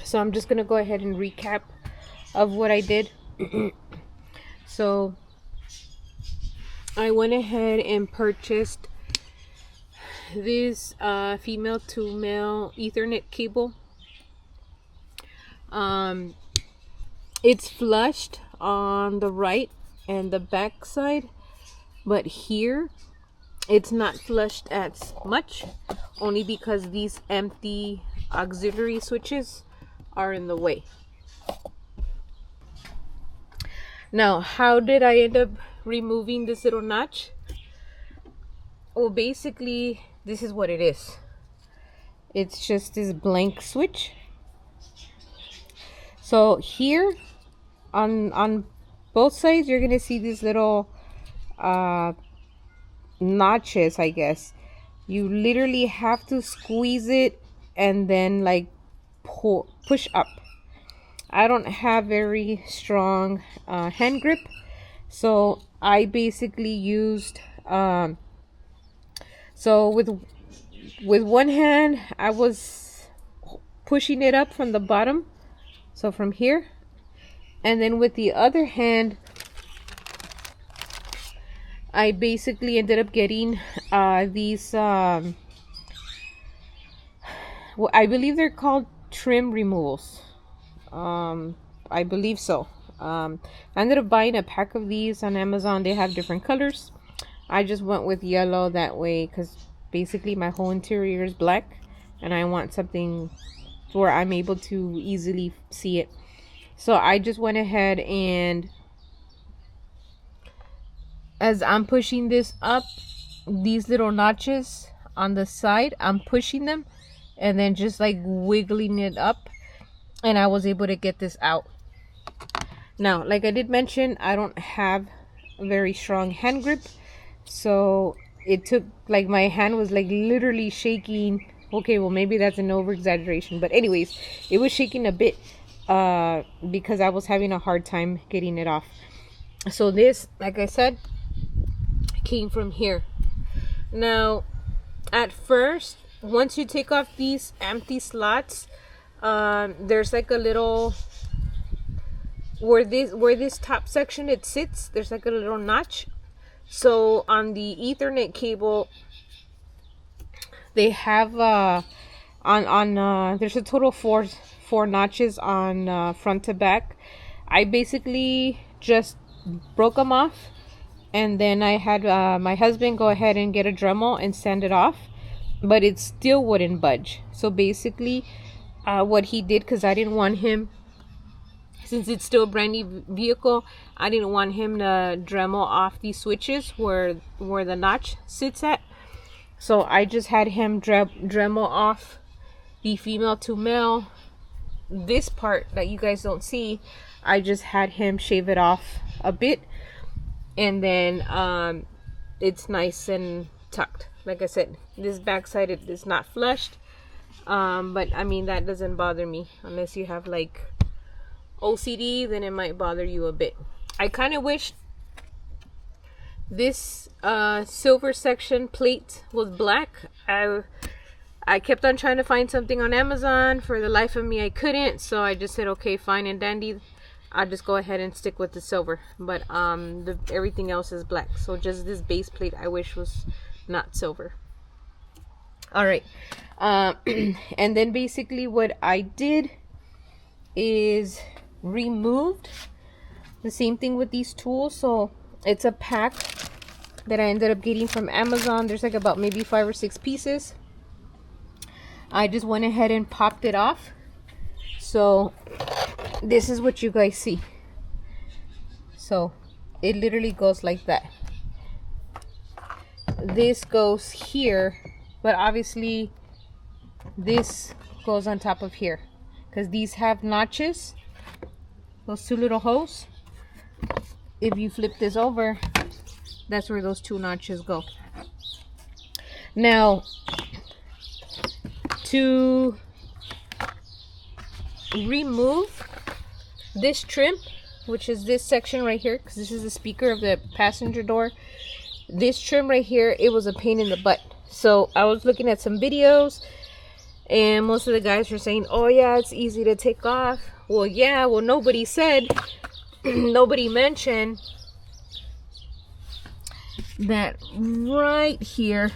So I'm just gonna go ahead and recap of what I did. So I went ahead and purchased this female to male Ethernet cable. It's flushed on the right and the back side, but here it's not flushed as much, only because these empty auxiliary switches are in the way. Now, how did I end up removing this little notch? Well, basically, this is what it is. It's just this blank switch. So here, on both sides, you're gonna see these little notches, I guess. You literally have to squeeze it and then like push up. I don't have very strong hand grip, so I basically used so with one hand I was pushing it up from the bottom, so from here, and then with the other hand I basically ended up getting these well, I believe they're called trim removals. I believe so. I ended up buying a pack of these on Amazon. They have different colors. I just went with yellow that way because basically my whole interior is black and I want something where I'm able to easily see it. So I just went ahead, and as I'm pushing this up, these little notches on the side, I'm pushing them and then just like wiggling it up, and I was able to get this out. Now, like I did mention, I don't have a very strong hand grip, so it took, like, my hand was like literally shaking. Okay, well, maybe that's an over exaggeration, but anyways, it was shaking a bit because I was having a hard time getting it off. So this, like I said, came from here. Now, at first, once you take off these empty slots, there's like a little, where this top section it sits, there's like a little notch. So on the Ethernet cable, they have there's a total of four notches on front to back. I basically just broke them off, and then I had my husband go ahead and get a Dremel and sand it off, but it still wouldn't budge. So basically what he did, because I didn't want him, since it's still a brand new vehicle, I didn't want him to Dremel off these switches where the notch sits at. So I just had him Dremel off the female to male. This part that you guys don't see, I just had him shave it off a bit, and then it's nice and tucked. Like I said, this backside it is not flushed, but I mean, that doesn't bother me unless you have like OCD, then it might bother you a bit. I kind of wish this silver section plate was black. I kept on trying to find something on Amazon. For the life of me, I couldn't, so I just said, okay, fine and dandy, I'll just go ahead and stick with the silver. But everything else is black, so just this base plate I wish was not silver. All right, and then basically what I did is removed the same thing with these tools. So it's a pack that I ended up getting from Amazon. There's like about maybe 5 or 6 pieces. I just went ahead and popped it off. So this is what you guys see. So it literally goes like that. This goes here, but obviously this goes on top of here because these have notches, those 2 little holes. If you flip this over, that's where those 2 notches go. Now, to remove this trim, which is this section right here, because this is the speaker of the passenger door, this trim right here, it was a pain in the butt. So I was looking at some videos, And most of the guys were saying, oh yeah, it's easy to take off. Well, yeah, well, nobody said, nobody mentioned that right here,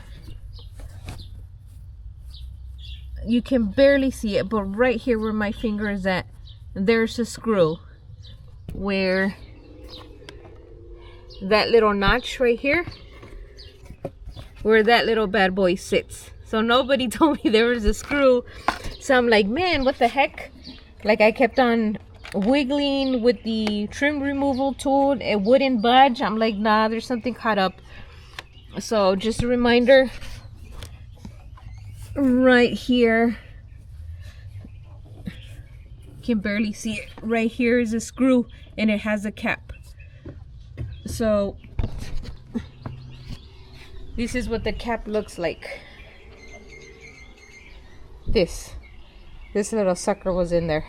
you can barely see it, but right here where my finger is at, there's a screw where that little notch right here, where that little bad boy sits. So nobody told me there was a screw. So I'm like, man, what the heck? Like, I kept on wiggling with the trim removal tool. It wouldn't budge. I'm like, nah, there's something caught up. So just a reminder, right here, you can barely see it. Right here is a screw and it has a cap. So this is what the cap looks like. This little sucker was in there.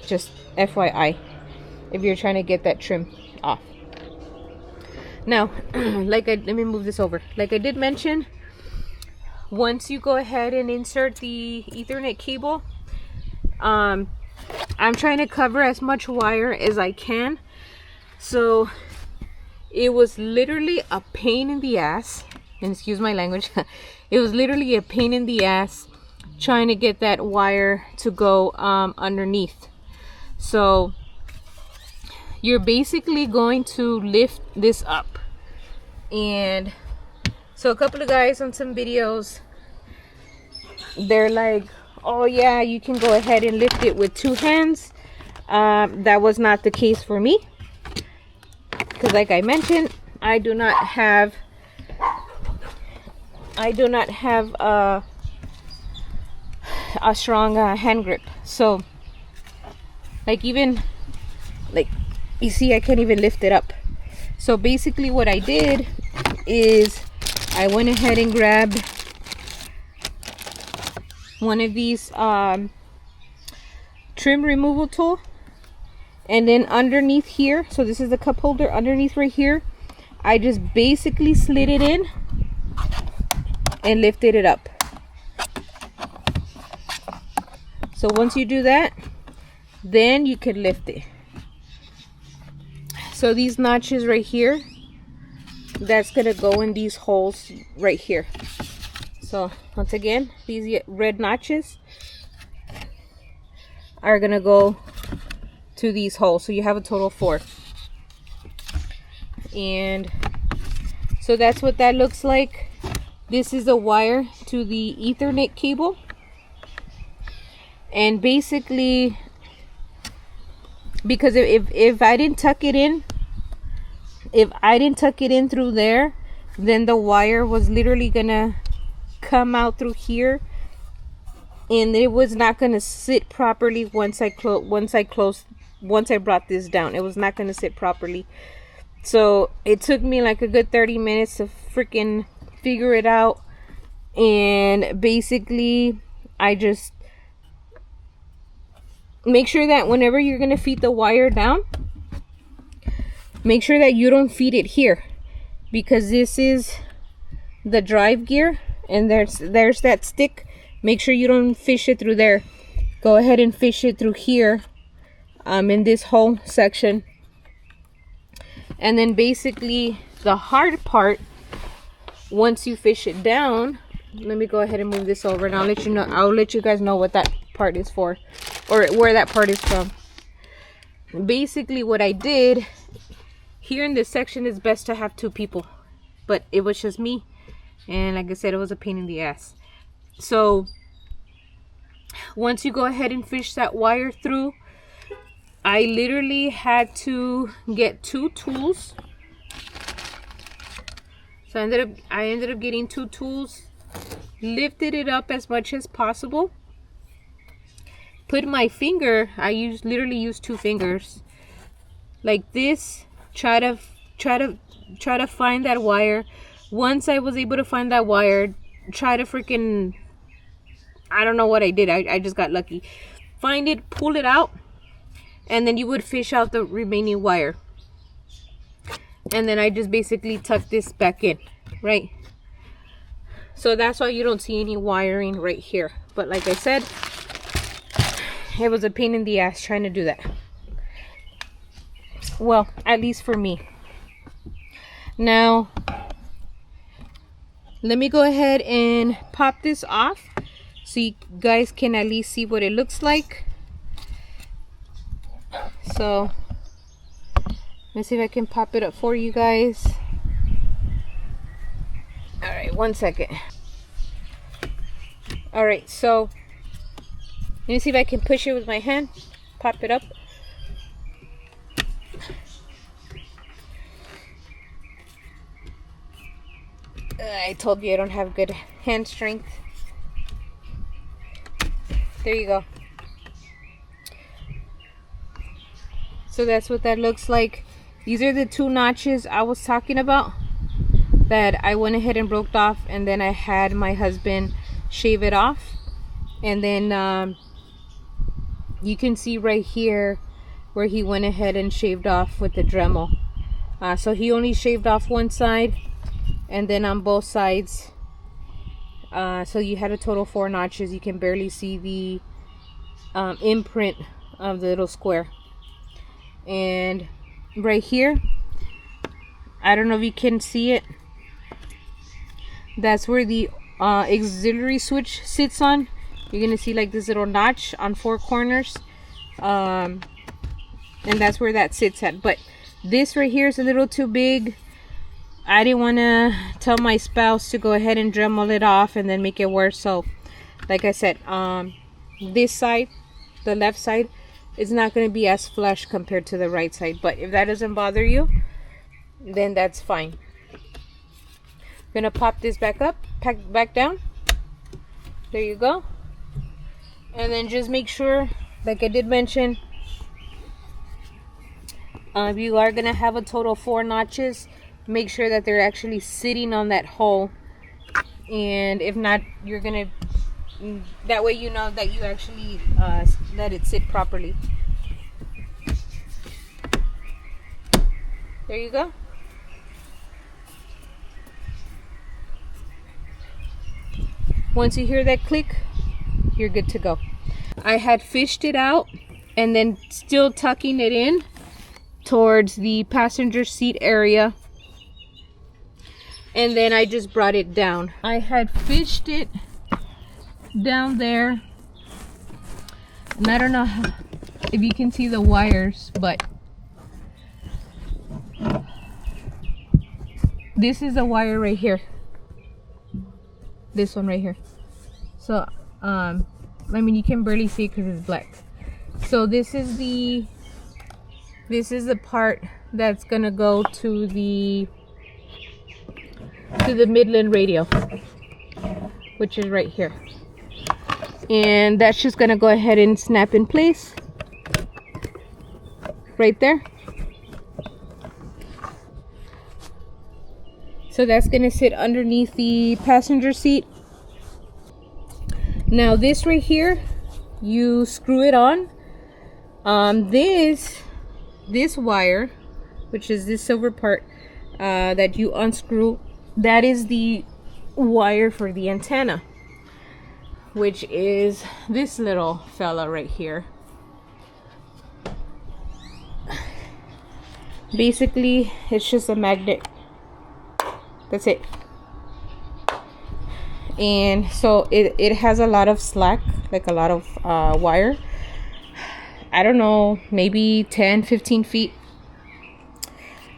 Just FYI, if you're trying to get that trim off. Now, let me move this over. Like I did mention, once you go ahead and insert the Ethernet cable, I'm trying to cover as much wire as I can. So it was literally a pain in the ass, and excuse my language, it was literally a pain in the ass trying to get that wire to go underneath. So you're basically going to lift this up. And so a couple of guys on some videos, they're like, oh yeah, you can go ahead and lift it with 2 hands. That was not the case for me, because like I mentioned, I do not have a strong hand grip. So like, even like, you see, I can't even lift it up. So basically what I did is I went ahead and grabbed one of these trim removal tool, and then underneath here, so this is the cup holder, underneath right here, I just basically slid it in and lifted it up. So once you do that, then you can lift it. So these notches right here, that's gonna go in these holes right here. So once again, these red notches are gonna go to these holes. So you have a total of 4. And so that's what that looks like. This is the wire to the Ethernet cable. And basically, because if I didn't tuck it in, through there, then the wire was literally gonna come out through here, and it was not gonna sit properly once I brought this down. It was not gonna sit properly. So it took me like a good 30 minutes to freaking figure it out. And basically, I just make sure that whenever you're gonna feed the wire down, make sure that you don't feed it here, because this is the drive gear, and there's that stick. Make sure you don't fish it through there. Go ahead and fish it through here, in this whole section. And then basically the hard part, once you fish it down, let me go ahead and move this over, and I'll let you guys know what that part is for, or where that part is from. Basically what I did here in this section, is best to have 2 people, but it was just me, and like I said, it was a pain in the ass. So once you go ahead and fish that wire through, I literally had to get 2 tools. So I ended up getting 2 tools, lifted it up as much as possible, put my finger, literally used 2 fingers like this, try to find that wire. Once I was able to find that wire, try to freaking, I don't know what I did, I just got lucky, find it, pull it out, and then you would fish out the remaining wire. And then I just basically tuck this back in, right? So that's why you don't see any wiring right here. But like I said, it was a pain in the ass trying to do that. Well, at least for me. Now, let me go ahead and pop this off so you guys can at least see what it looks like. So, let's see if I can pop it up for you guys. Alright, 1 second. Alright, so let me see if I can push it with my hand. Pop it up. I told you I don't have good hand strength. There you go. So that's what that looks like. These are the 2 notches I was talking about that I went ahead and broke off, and then I had my husband shave it off. And then you can see right here where he went ahead and shaved off with the Dremel. So he only shaved off one side, and then on both sides, so you had a total 4 notches. You can barely see the imprint of the little square. And right here, I don't know if you can see it, that's where the auxiliary switch sits on. You're gonna see like this little notch on 4 corners, and that's where that sits at. But this right here is a little too big. I didn't want to tell my spouse to go ahead and Dremel it off and then make it worse. So like I said, this side, the left side, is not going to be as flush compared to the right side. But if that doesn't bother you, then that's fine. I'm going to pop this back up, back down. There you go. And then just make sure, like I did mention, you are going to have a total 4 notches. Make sure that they're actually sitting on that hole, and if not, you're gonna, that way you know that you actually let it sit properly. There you go. Once you hear that click, you're good to go. I had fished it out and then still tucking it in towards the passenger seat area, and then I just brought it down. I had fished it down there, and I don't know if you can see the wires, but this is a wire right here, this one right here. So I mean, you can barely see it because it's black. So this is the part that's gonna go to the Midland radio, which is right here, and that's just gonna go ahead and snap in place right there. So that's gonna sit underneath the passenger seat. Now this right here, you screw it on. This wire, which is this silver part that you unscrew, that is the wire for the antenna, which is this little fella right here. Basically, it's just a magnet. That's it. And so it has a lot of slack, like a lot of wire. I don't know, maybe 10-15 feet.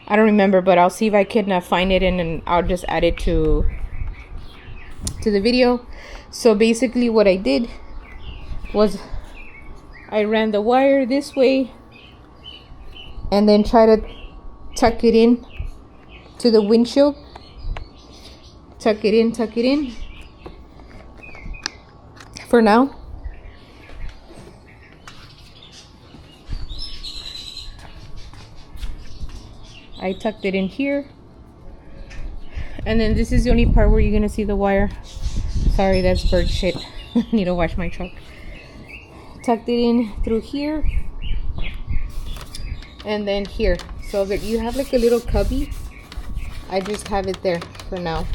I don't remember, but I'll see if I can find it, and I'll just add it to the video. So basically what I did was I ran the wire this way and then try to tuck it in to the windshield. Tuck it in for now. I tucked it in here, and then this is the only part where you're gonna see the wire. Sorry, that's bird shit. Need to wash my truck. Tucked it in through here and then here, so that you have like a little cubby. I just have it there for now.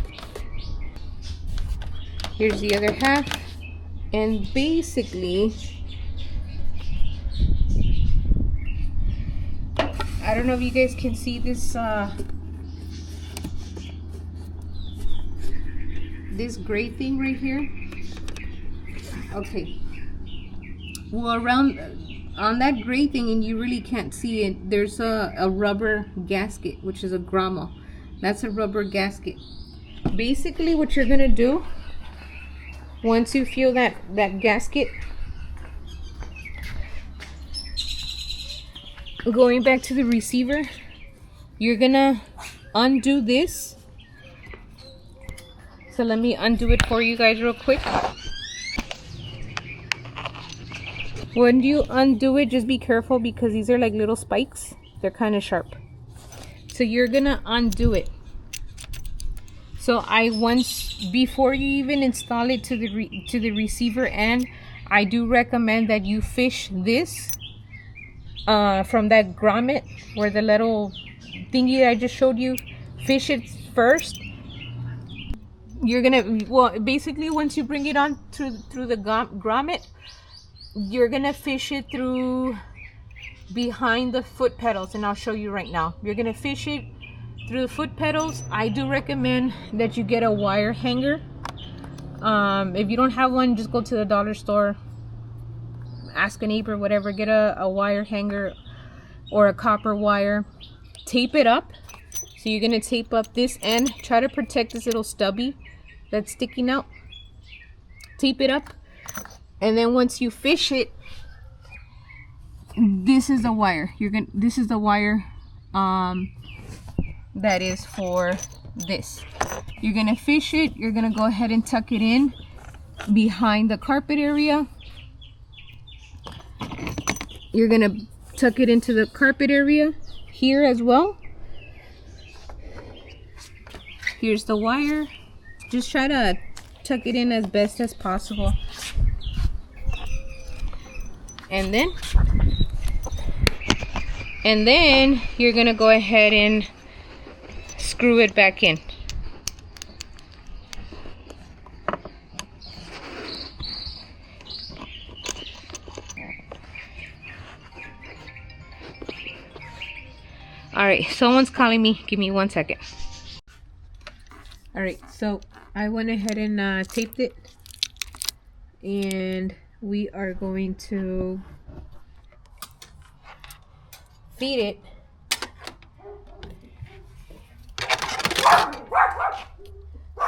Here's the other half. And basically, I don't know if you guys can see this this gray thing right here. Okay, well, around on that gray thing, and you really can't see it, there's a rubber gasket, which is a grommet. That's a rubber gasket. Basically what you're gonna do, once you feel that gasket, going back to the receiver, you're gonna undo this. So let me undo it for you guys real quick. When you undo it, just be careful because these are like little spikes. They're kind of sharp. So you're gonna undo it. So before you even install it to the receiver end, I do recommend that you fish this from that grommet, where the little thingy that I just showed you. Fish it first. You're gonna, well, basically once you bring it on through the grommet, you're gonna fish it through behind the foot pedals, and I'll show you right now. You're gonna fish it through the foot pedals. I do recommend that you get a wire hanger. If you don't have one, just go to the dollar store, ask a neighbor, whatever, get a wire hanger or a copper wire. Tape it up. So you're gonna tape up this end. Try to protect this little stubby that's sticking out. Tape it up, and then once you fish it, this is the wire. This is the wire that is for this. You're gonna fish it. You're gonna go ahead and tuck it in behind the carpet area. You're gonna tuck it into the carpet area here as well. Here's the wire. Just try to tuck it in as best as possible. And then you're gonna go ahead and screw it back in. All right, someone's calling me. Give me 1 second. All right, so I went ahead and taped it, and we are going to feed it.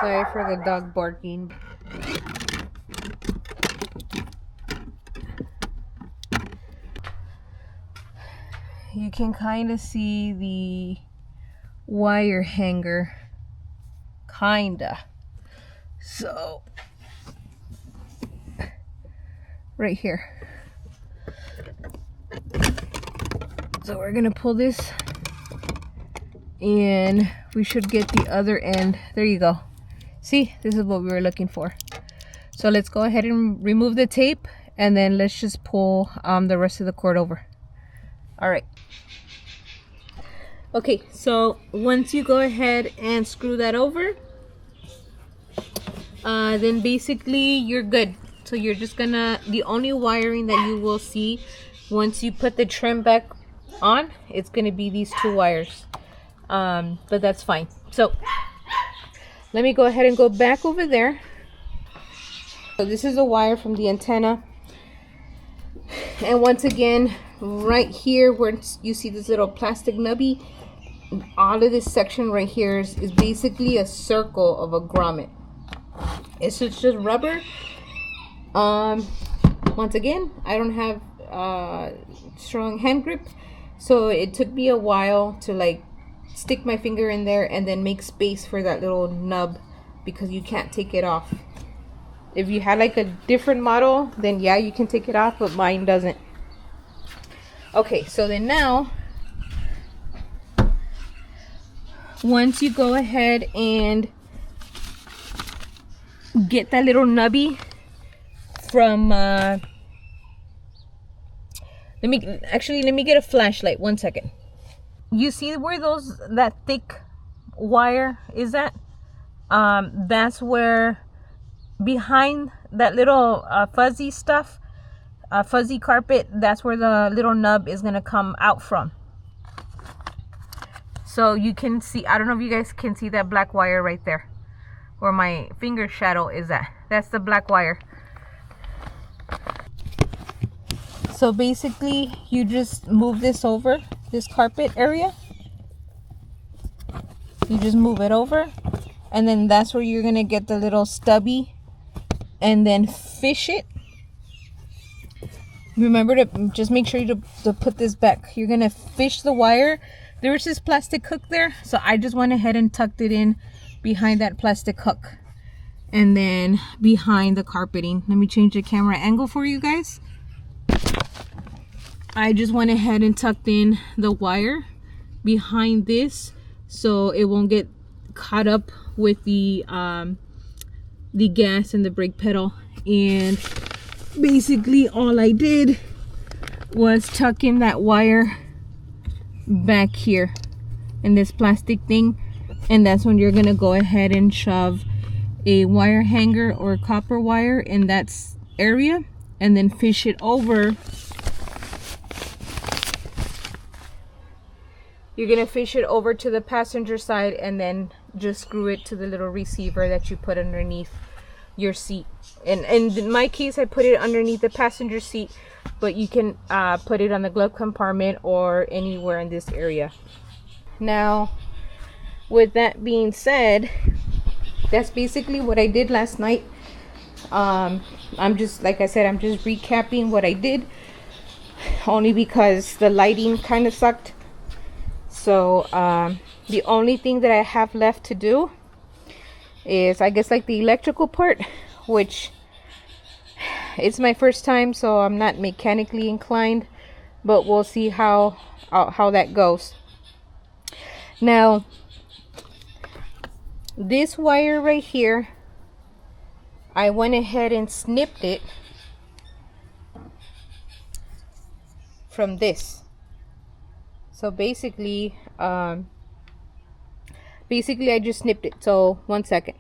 Sorry for the dog barking. You can kind of see the wire hanger, kinda. So right here. So we're gonna pull this, and we should get the other end. There you go. See, this is what we were looking for. So let's go ahead and remove the tape, and then let's just pull the rest of the cord over. All right. Okay, so once you go ahead and screw that over, then basically you're good. So you're just gonna, the only wiring that you will see once you put the trim back on, it's gonna be these two wires. But that's fine. So let me go ahead and go back over there. So this is a wire from the antenna. And once again, right here where you see this little plastic nubby, all of this section right here is basically a circle of a grommet. It's just rubber. Once again, I don't have strong hand grip, so it took me a while to like stick my finger in there and then make space for that little nub, because you can't take it off. If you had like a different model, then yeah, you can take it off, but mine doesn't. Okay, so then now, once you go ahead and get that little nubby from let me get a flashlight. 1 second. You see where that thick wire is at? That's where, behind that little fuzzy stuff, fuzzy carpet, that's where the little nub is gonna come out from. So you can see, I don't know if you guys can see that black wire right there where my finger shadow is at. That's the black wire. So basically you just move this over, this carpet area. You just move it over, and then that's where you're gonna get the little stubby, and then fish it. Remember to just make sure to put this back. You're gonna fish the wire. There was this plastic hook there, so I just went ahead and tucked it in behind that plastic hook, and then behind the carpeting. Let me change the camera angle for you guys. I just went ahead and tucked in the wire behind this, so it won't get caught up with the gas and the brake pedal. And basically all I did was tuck in that wire back here in this plastic thing, and that's when you're gonna go ahead and shove a wire hanger or copper wire in that area, and then fish it over. You're gonna fish it over to the passenger side, and then just screw it to the little receiver that you put underneath your seat. And in my case, I put it underneath the passenger seat, but you can put it on the glove compartment or anywhere in this area. Now, with that being said, that's basically what I did last night. I'm just, like I said, I'm just recapping what I did, only because the lighting kind of sucked. So the only thing that I have left to do is, I guess, like the electrical part, which it's my first time, so I'm not mechanically inclined, but we'll see how that goes. Now, this wire right here, I went ahead and snipped it from this. So basically I just snipped it. So 1 second.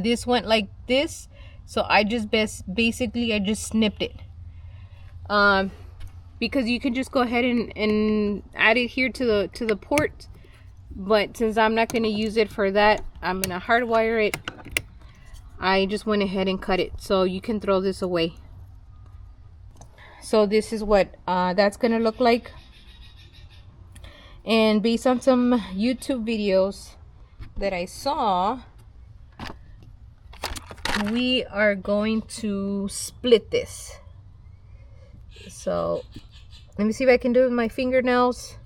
This went like this, so I just basically snipped it. Because you can just go ahead and add it here to the port, but since I'm not going to use it for that, I'm going to hardwire it. I just went ahead and cut it, so you can throw this away. So this is what that's going to look like. And based on some YouTube videos that I saw, we are going to split this. So let me see if I can do it with my fingernails.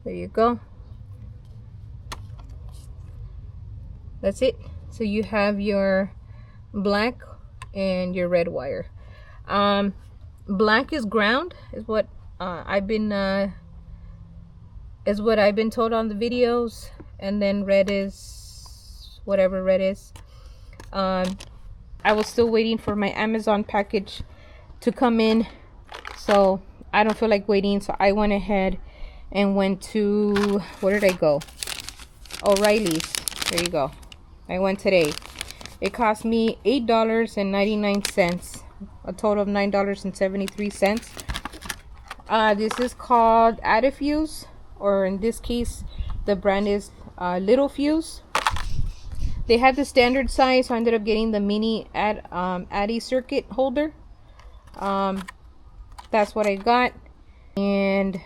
There you go. That's it. So you have your black and your red wire. Black is ground, is what I've been told on the videos, and then red is whatever red is. I was still waiting for my Amazon package to come in, so I don't feel like waiting, so I went ahead and went to, where did I go? O'Reilly's. There you go. I went today. It cost me $8.99, a total of $9.73. This is called Addifuse, or in this case the brand is Little Fuse. They had the standard size, so I ended up getting the mini Addy circuit holder. That's what I got, and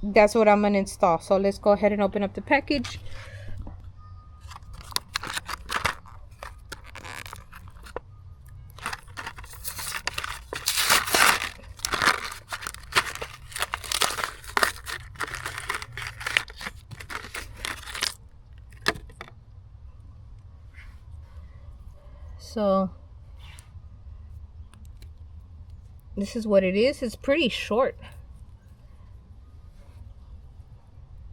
that's what I'm gonna install. So let's go ahead and open up the package. So this is what it is. It's pretty short.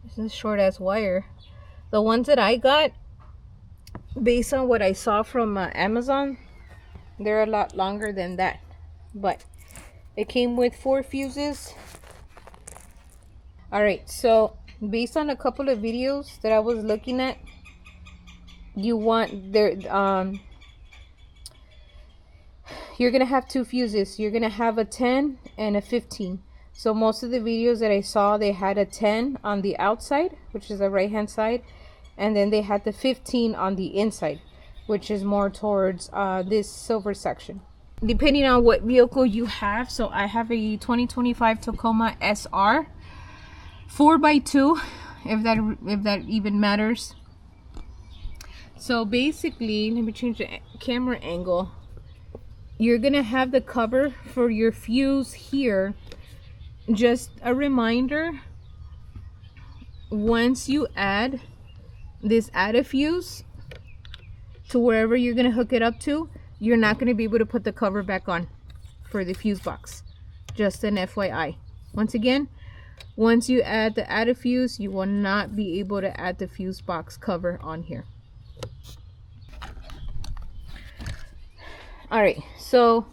This is short as wire. The ones that I got, based on what I saw from Amazon, they're a lot longer than that. But it came with 4 fuses. Alright, so based on a couple of videos that I was looking at, you want there you're gonna have two fuses. You're gonna have a 10 and a 15. So most of the videos that I saw, they had a 10 on the outside, which is the right hand side, and then they had the 15 on the inside, which is more towards this silver section, depending on what vehicle you have. So I have a 2025 Tacoma SR 4x2, if that even matters. So basically, let me change the camera angle. You're gonna have the cover for your fuse here. Just a reminder, once you add a fuse to wherever you're gonna hook it up to, you're not gonna be able to put the cover back on for the fuse box. Just an FYI. Once again, once you add a fuse, you will not be able to add the fuse box cover on here. All right, so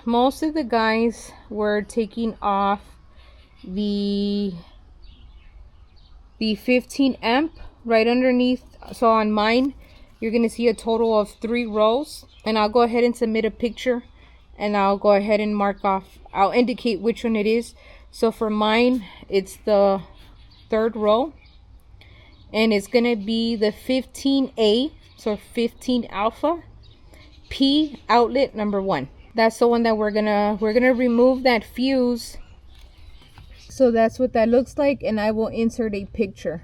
most of the guys were taking off the 15 amp right underneath. So on mine, you're gonna see a total of 3 rows, and I'll go ahead and submit a picture, and I'll go ahead and mark off, I'll indicate which one it is. So for mine, it's the 3rd row, and it's gonna be the 15A, so 15 alpha P outlet number 1. That's the one that we're gonna remove that fuse. So that's what that looks like, and I will insert a picture.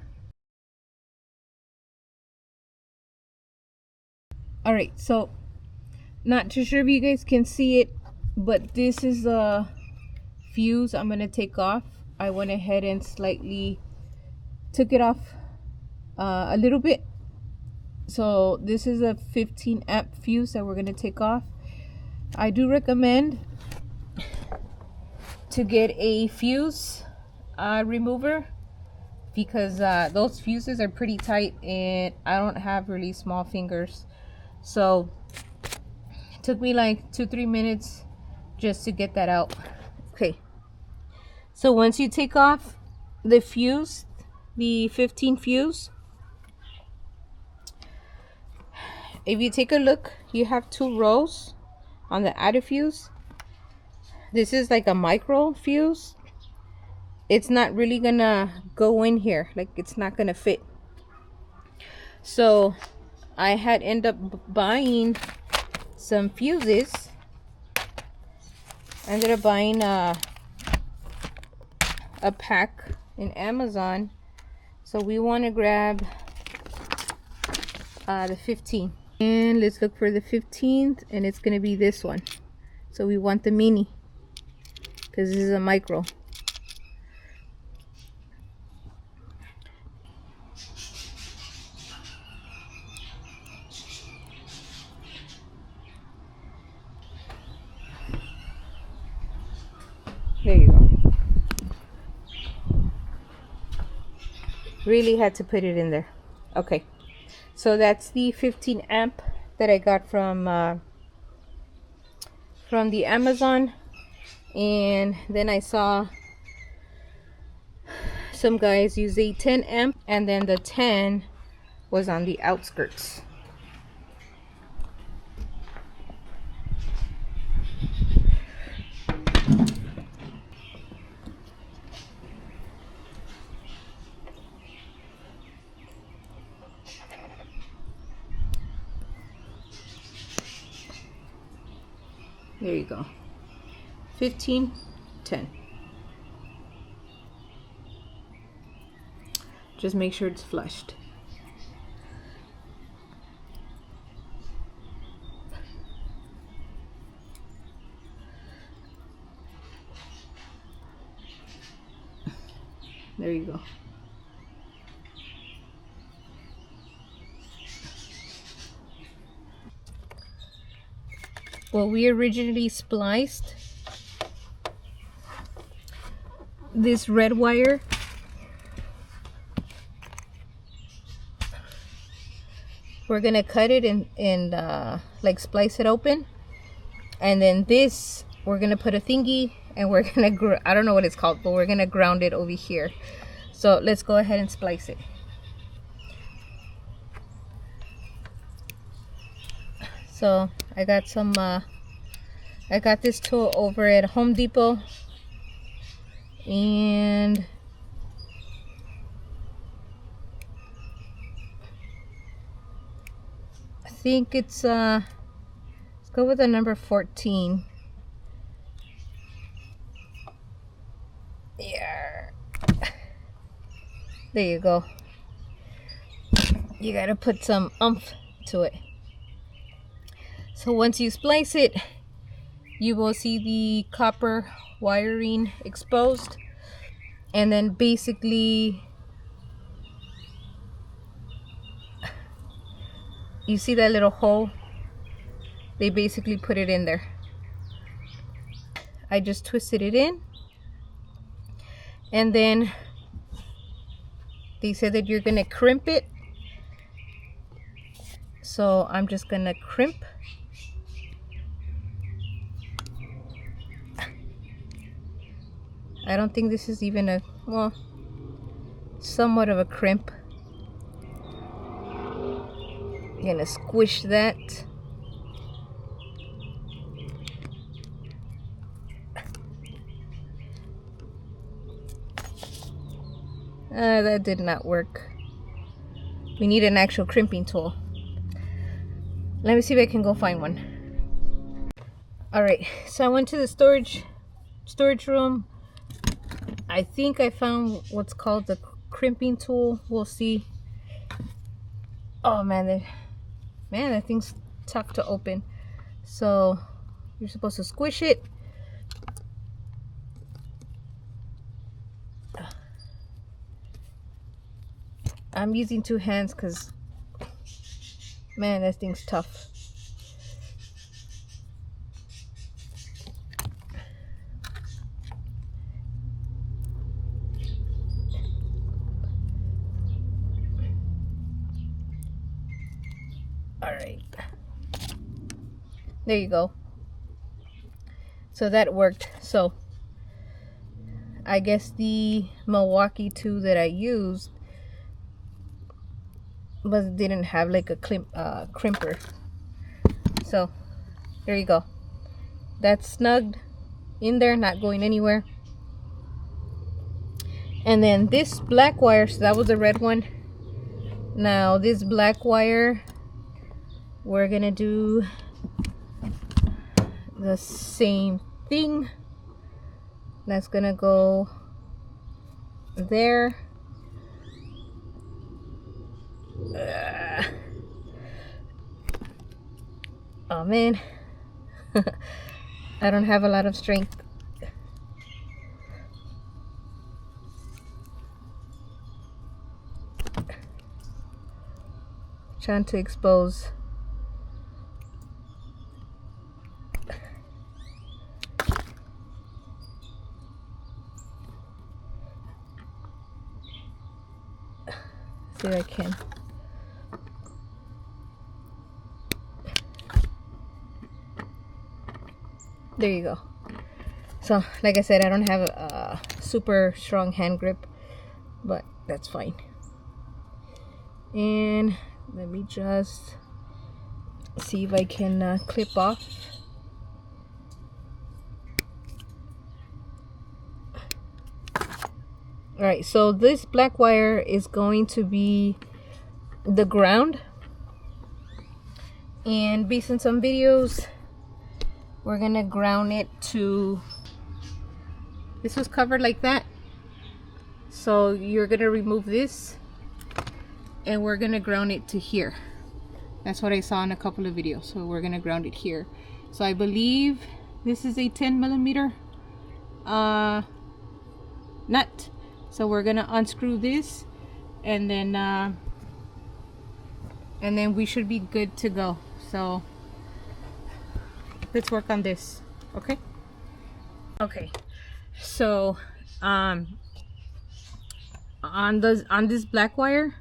All right, so not too sure if you guys can see it, but this is the fuse I'm gonna take off. I went ahead and slightly took it off a little bit. So this is a 15 amp fuse that we're going to take off. I do recommend to get a fuse remover, because those fuses are pretty tight and I don't have really small fingers. So it took me like 2-3 minutes just to get that out. Okay, so once you take off the fuse, the 15 fuse, if you take a look, you have 2 rows on the added fuse. This is like a micro fuse. It's not really gonna go in here, like it's not gonna fit. So I had ended up buying some fuses. I ended up buying a pack in Amazon. So we want to grab the 15. And let's look for the 15th, and it's going to be this one. So we want the mini, because this is a micro. There you go. Really had to put it in there. Okay. So that's the 15 amp that I got from the Amazon. And then I saw some guys use a 10 amp, and then the 10 was on the outskirts. There you go. 15, 10. Just make sure it's flushed. There you go. Well, we originally spliced this red wire we're gonna cut it and like splice it open, and then this we're gonna put a thingy and we're gonna I don't know what it's called, but we're gonna ground it over here. So let's go ahead and splice it. So I got some I got this tool over at Home Depot, and I think it's let's go with the number 14. Yeah, there you go. You gotta put some oomph to it. So once you splice it, you will see the copper wiring exposed, and then basically you see that little hole? They basically put it in there. I just twisted it in, and then they said that you're gonna crimp it, so I'm just gonna crimp. I don't think this is even a, well, somewhat of a crimp. I'm gonna squish that. That did not work. We need an actual crimping tool. Let me see if I can go find one. Alright, so I went to the storage room. I think I found what's called the crimping tool. We'll see. Oh man, that thing's tough to open. So you're supposed to squish it. I'm using two hands because, man, that thing's tough. Alright, there you go. So that worked. So I guess the Milwaukee tool that I used didn't have like a crimper. So there you go. That's snugged in there, not going anywhere. And then this black wire, so that was the red one. Now this black wire, we're gonna do the same thing. That's gonna go there. Oh man, I don't have a lot of strength. Trying to expose. See if I can. There you go. So like I said, I don't have a super strong hand grip, but that's fine. And let me just see if I can clip off. Alright, so this black wire is going to be the ground, and based on some videos, we're gonna ground it to, this was covered like that, so you're gonna remove this and we're gonna ground it to here. That's what I saw in a couple of videos, so we're gonna ground it here. So I believe this is a 10mm nut, so we're gonna unscrew this, and then we should be good to go. So let's work on this. Okay, so on this black wire,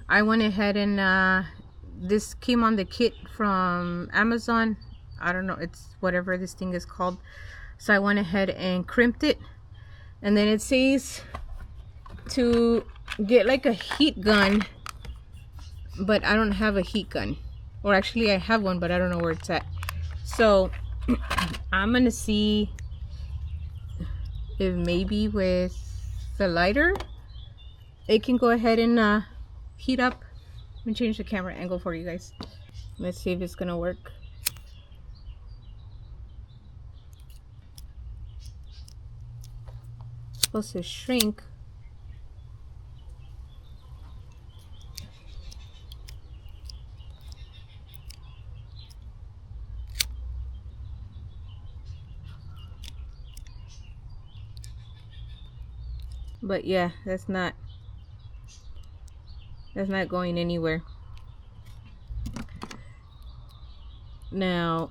I went ahead and this came on the kit from Amazon. I don't know, it's whatever this thing is called. So I went ahead and crimped it, and then it says to get like a heat gun, but I don't have a heat gun. Or actually I have one, but I don't know where it's at. So I'm gonna see if maybe with the lighter it can go ahead and heat up. Let me change the camera angle for you guys. Let's see if it's gonna work. It's supposed to shrink. But yeah, that's not going anywhere. Now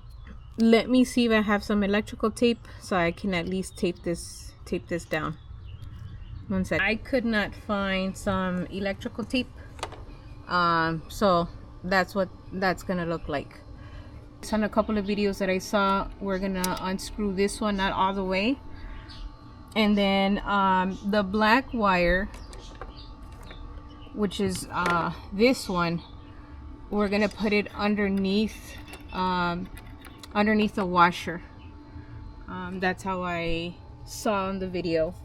let me see if I have some electrical tape so I can at least tape this down. One sec. I could not find some electrical tape, so that's what that's gonna look like. On a couple of videos that I saw, we're gonna unscrew this one, not all the way, and then the black wire, which is this one, we're gonna put it underneath the washer. That's how I saw in the video.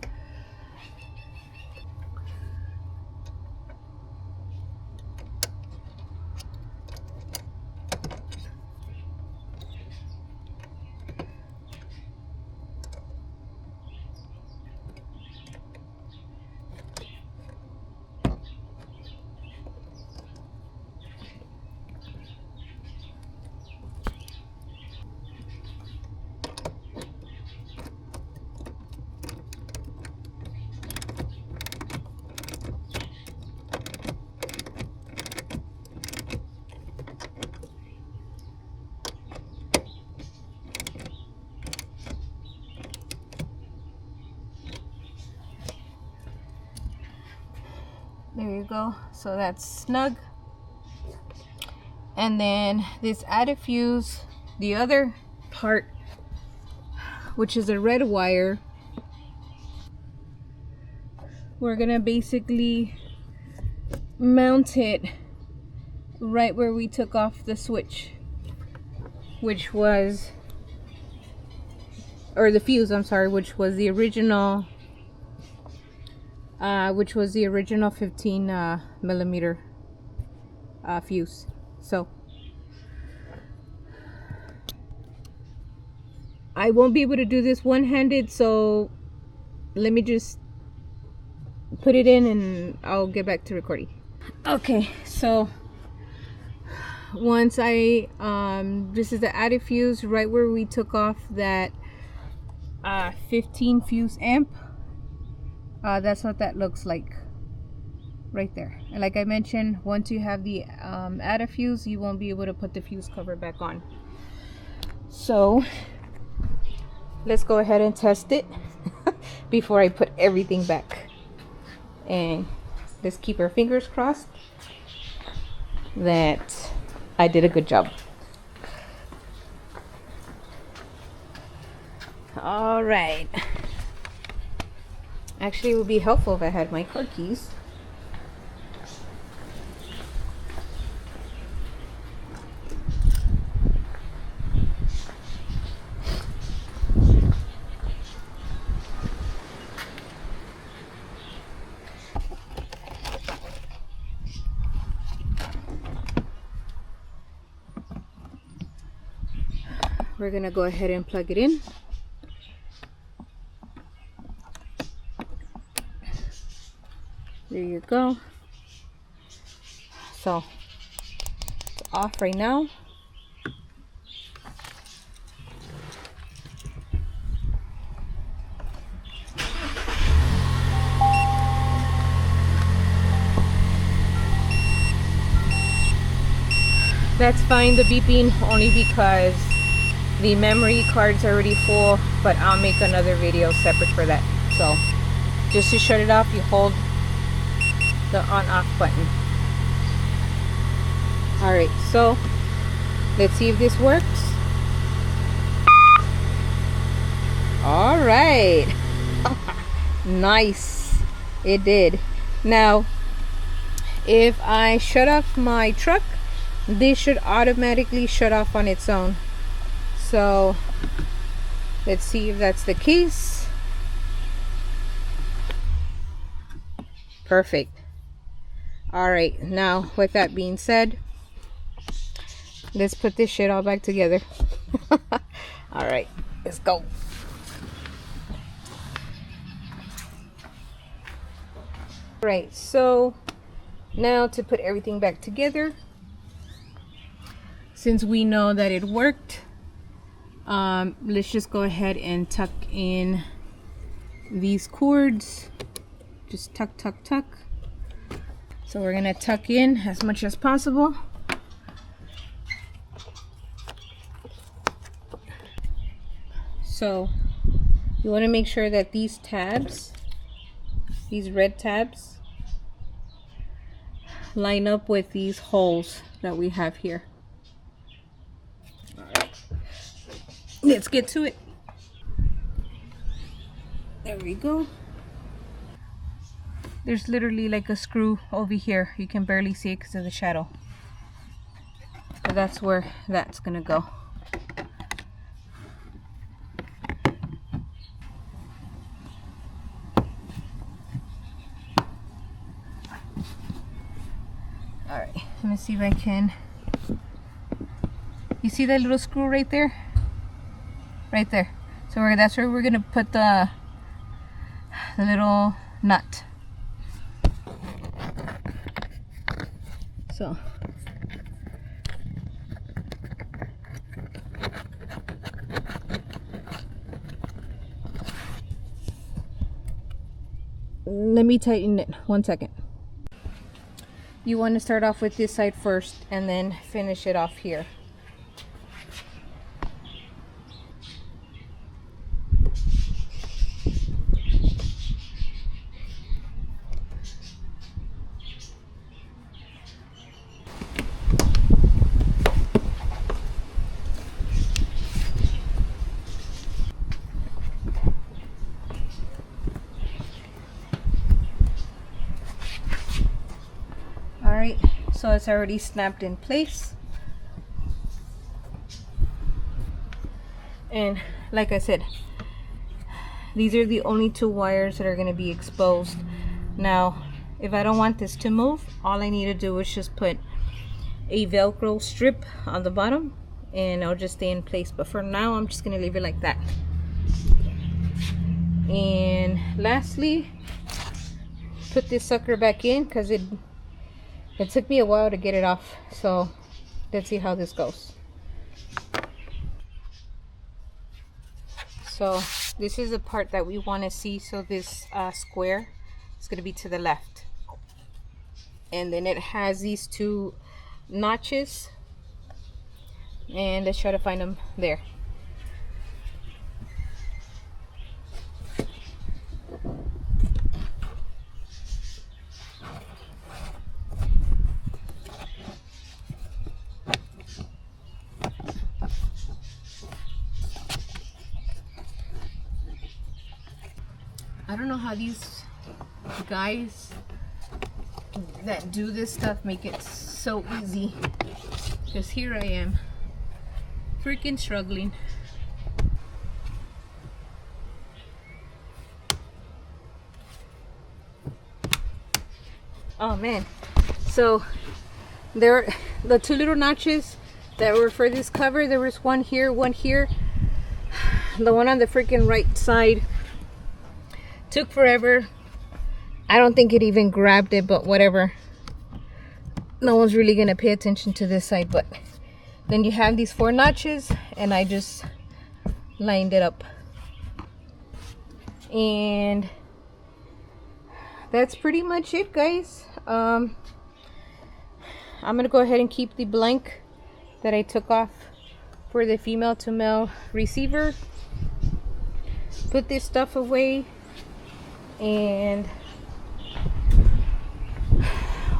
There you go. So that's snug. And then this added fuse, the other part, which is a red wire, we're gonna basically mount it right where we took off the switch, which was, or the fuse, I'm sorry, which was the original 15 millimeter fuse. So I won't be able to do this one-handed, so let me just put it in and I'll get back to recording. Okay, so once I this is the added fuse right where we took off that 15 fuse amp. That's what that looks like right there. And like I mentioned, once you have the added fuse, you won't be able to put the fuse cover back on. So let's go ahead and test it before I put everything back. And let's keep our fingers crossed that I did a good job. All right. Actually, it would be helpful if I had my car keys. We're gonna go ahead and plug it in. There you go. So it's off right now. That's fine, the beeping, only because the memory card's already full, but I'll make another video separate for that. So just to shut it off, you hold the on-off button. All right, so let's see if this works. All right. Nice. It did. Now, if I shut off my truck, this should automatically shut off on its own. So let's see if that's the case. Perfect. All right, now with that being said, let's put this shit all back together. All right, let's go. All right, so now to put everything back together, since we know that it worked, let's just go ahead and tuck in these cords. Just tuck, tuck, tuck. So we're gonna tuck in as much as possible. So you want to make sure that these tabs, these red tabs, line up with these holes that we have here. All right, let's get to it. There we go. There's literally like a screw over here. You can barely see it because of the shadow. So that's where that's gonna go. All right, let me see if I can. You see that little screw right there? Right there. So that's where we're gonna put the little nut. So let me tighten it 1 second. You want to start off with this side first and then finish it off here. Alright, so it's already snapped in place. And like I said, these are the only two wires that are going to be exposed. Now, if I don't want this to move, all I need to do is just put a Velcro strip on the bottom and it'll just stay in place. But for now, I'm just going to leave it like that. And lastly, put this sucker back in because it took me a while to get it off. So let's see how this goes. So this is the part that we want to see. So this square is going to be to the left, and then it has these two notches, and let's try to find them there. I don't know how these guys that do this stuff make it so easy, because here I am freaking struggling. Oh man, so there, the two little notches that were for this cover, there was one here, one here. The one on the freaking right side took forever. I don't think it even grabbed it, but whatever. No one's really gonna pay attention to this side. But then you have these four notches, and I just lined it up, and that's pretty much it, guys. I'm gonna go ahead and keep the blank that I took off for the female to male receiver, put this stuff away, and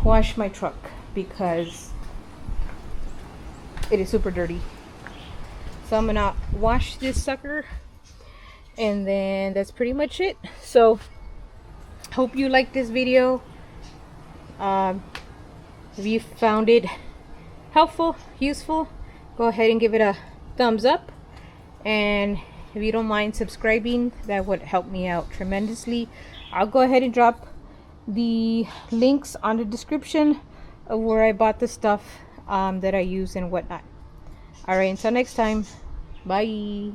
wash my truck because it is super dirty. So I'm gonna wash this sucker, and then that's pretty much it. So hope you liked this video. If you found it helpful, useful, go ahead and give it a thumbs up. And if you don't mind subscribing, that would help me out tremendously. I'll go ahead and drop the links on the description of where I bought the stuff that I use and whatnot. Alright, until next time, bye.